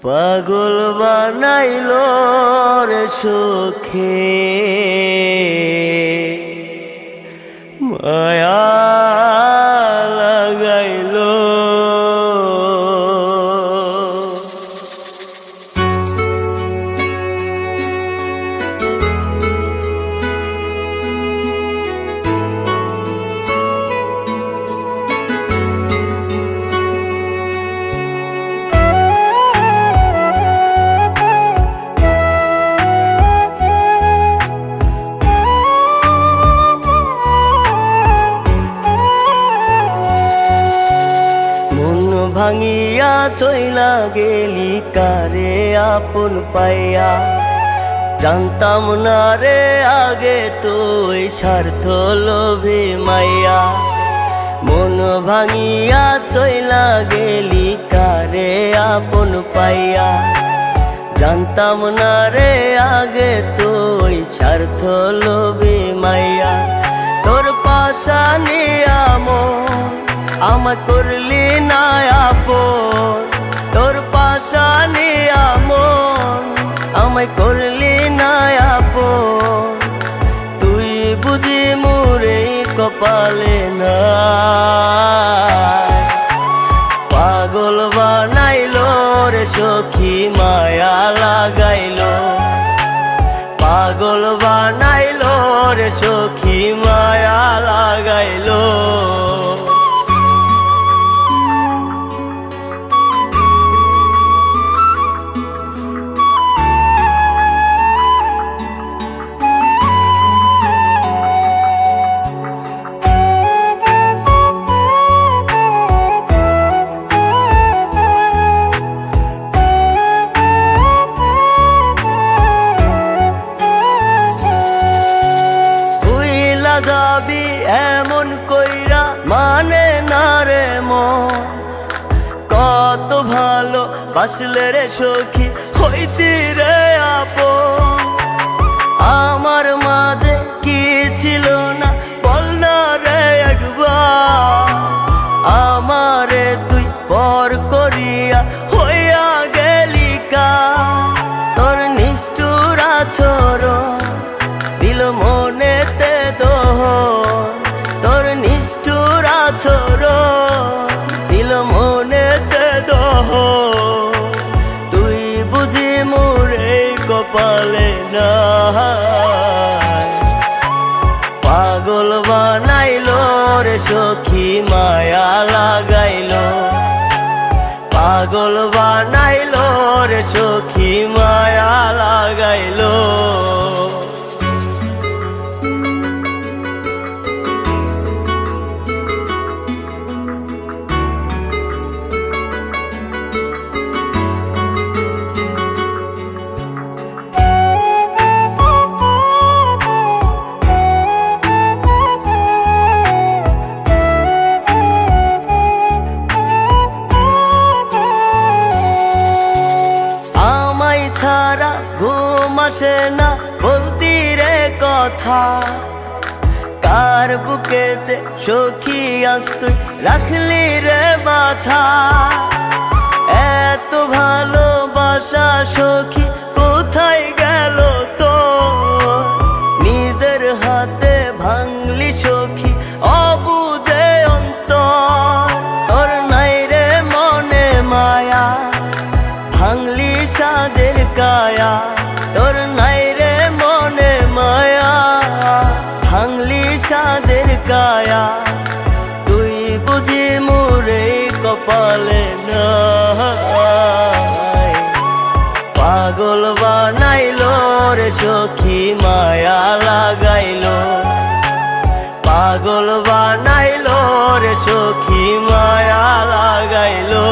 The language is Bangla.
পাগল বানাইলো রে সুখে মায়া লাগাইলো। ভাঙিয়া চইলা গেলি কারে আপন পাইয়া, জানতাম না রে আগে তুই স্বার্থ লোভী মাইয়া। মন ভাঙিয়া চইলা গেলি কারে আপন পাইয়া, জানতাম না রে আগে তুই স্বার্থ লোভী মাইয়া। তোর পাশানি আমায় করলি না আপন, তোর পাশানি আমায় করলি না আপন। তুই বুঝি মোরে কপালে না, পাগল বানাইলো রে সখী মায়া লাগাইলো। পাগল বানাইলো রে সখী মায়া লাগাইলো। দাবি এমন কইরা মানে না রে মন, কত ভালো বাসলে রে সখী হইতি রে আপন। আমার মাঝে কি ছিল না বল না রে একবার, আমারে তুই পর করিয়া হইয়া গেলি কা। তোর নিষ্ঠুর আচরণ দিল মনেতে দোহন, তোর নিষ্ঠুর আচরণ দিল মনেতে দোহন। তুই বুঝি মোরে কপালে না, পাগল বানাইলো রে সখী মায়া লাগাইলো। পাগল বানাইলো রে সখী মায়া লাগাইলো। ছাড়া ঘুম আসে না বলতি রে কথা, কার বুকেতে সখী আজ তুই রাখলি রে মাথা। এত ভালোবাসা সখী কোথায় গেল তো, নিজের হাতে ভাঙলি সখী অবুঝে অন্তর। তোর নাই রে মনে মায়া ভাঙলি সাদের কায়া, তোর নাই রে মনে মায়া ভাঙলি সাদের কায়া। তুই বুঝি মোরে কপালে নাই, পাগল বানাইলো রে সখী মায়া লাগাইলো। পাগল বানাইলো রে সখী মায়া লাগাইলো।